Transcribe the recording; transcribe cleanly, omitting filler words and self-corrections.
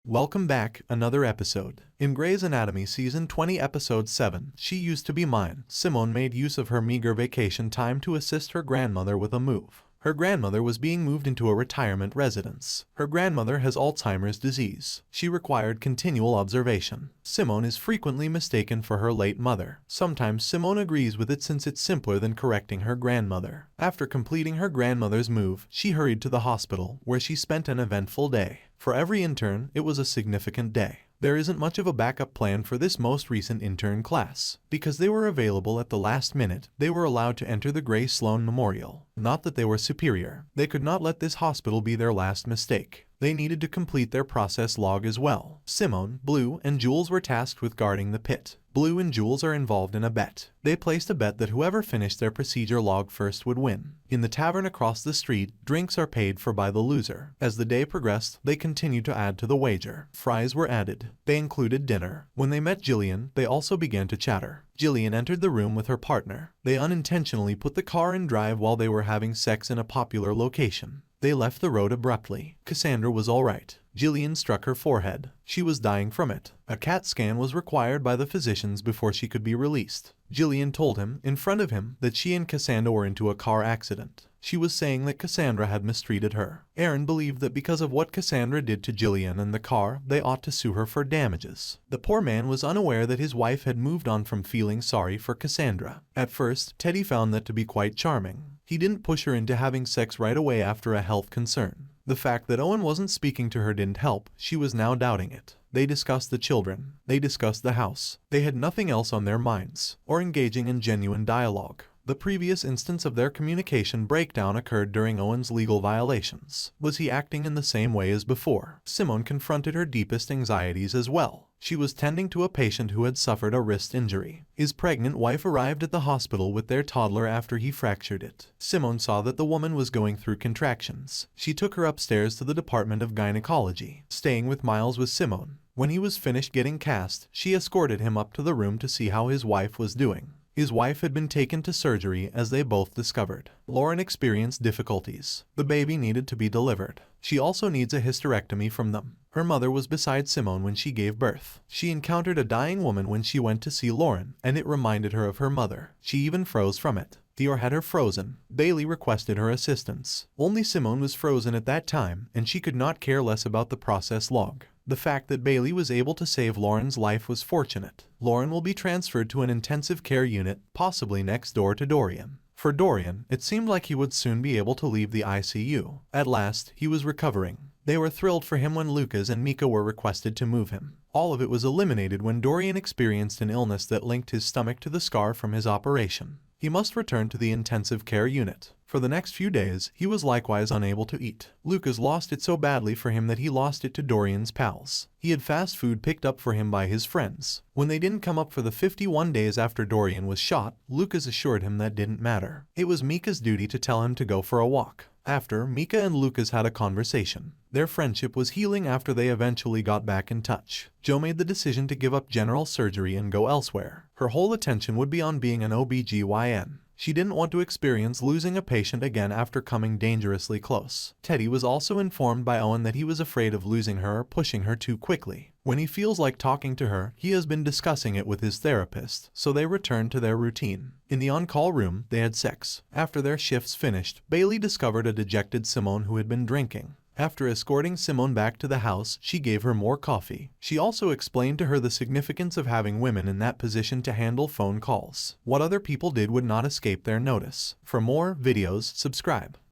Welcome back, another episode. In Grey's Anatomy Season 20 Episode 7, She Used to Be Mine, Simone made use of her meager vacation time to assist her grandmother with a move. Her grandmother was being moved into a retirement residence. Her grandmother has Alzheimer's disease. She required continual observation. Simone is frequently mistaken for her late mother. Sometimes Simone agrees with it since it's simpler than correcting her grandmother. After completing her grandmother's move, she hurried to the hospital, where she spent an eventful day. For every intern, it was a significant day. There isn't much of a backup plan for this most recent intern class. Because they were available at the last minute, they were allowed to enter the Gray Sloan Memorial. Not that they were superior. They could not let this hospital be their last mistake. They needed to complete their process log as well. Simone, Blue, and Jules were tasked with guarding the pit. Blue and Jules are involved in a bet. They placed a bet that whoever finished their procedure log first would win. In the tavern across the street, drinks are paid for by the loser. As the day progressed, they continued to add to the wager. Fries were added. They included dinner. When they met Jillian, they also began to chatter. Jillian entered the room with her partner. They unintentionally put the car in drive while they were having sex in a popular location. They left the road abruptly. Cassandra was alright. Jillian struck her forehead. She was dying from it. A CAT scan was required by the physicians before she could be released. Jillian told him, in front of him, that she and Cassandra were into a car accident. She was saying that Cassandra had mistreated her. Aaron believed that because of what Cassandra did to Jillian and the car, they ought to sue her for damages. The poor man was unaware that his wife had moved on from feeling sorry for Cassandra. At first, Teddy found that to be quite charming. He didn't push her into having sex right away after a health concern. The fact that Owen wasn't speaking to her didn't help. She was now doubting it. They discussed the children. They discussed the house. They had nothing else on their minds, or engaging in genuine dialogue. The previous instance of their communication breakdown occurred during Owen's legal violations. Was he acting in the same way as before? Simone confronted her deepest anxieties as well. She was tending to a patient who had suffered a wrist injury. His pregnant wife arrived at the hospital with their toddler after he fractured it. Simone saw that the woman was going through contractions. She took her upstairs to the Department of Gynecology. Staying with Miles was Simone. When he was finished getting cast, she escorted him up to the room to see how his wife was doing. His wife had been taken to surgery, as they both discovered. Lauren experienced difficulties. The baby needed to be delivered. She also needs a hysterectomy from them. Her mother was beside Simone when she gave birth. She encountered a dying woman when she went to see Lauren, and it reminded her of her mother. She even froze from it. Theor had her frozen. Bailey requested her assistance. Only Simone was frozen at that time, and she could not care less about the process log. The fact that Bailey was able to save Lauren's life was fortunate. Lauren will be transferred to an intensive care unit, possibly next door to Dorian. For Dorian, it seemed like he would soon be able to leave the ICU. At last, he was recovering. They were thrilled for him when Lucas and Mika were requested to move him. All of it was eliminated when Dorian experienced an illness that linked his stomach to the scar from his operation. He must return to the intensive care unit. For the next few days, he was likewise unable to eat. Lucas lost it so badly for him that he lost it to Dorian's pals. He had fast food picked up for him by his friends. When they didn't come up for the 51 days after Dorian was shot, Lucas assured him that didn't matter. It was Mika's duty to tell him to go for a walk. After, Mika and Lucas had a conversation. Their friendship was healing after they eventually got back in touch. Joe made the decision to give up general surgery and go elsewhere. Her whole attention would be on being an OBGYN. She didn't want to experience losing a patient again after coming dangerously close. Teddy was also informed by Owen that he was afraid of losing her or pushing her too quickly. When he feels like talking to her, he has been discussing it with his therapist, so they returned to their routine. In the on-call room, they had sex. After their shifts finished, Bailey discovered a dejected Simone who had been drinking. After escorting Simone back to the house, she gave her more coffee. She also explained to her the significance of having women in that position to handle phone calls. What other people did would not escape their notice. For more videos, subscribe.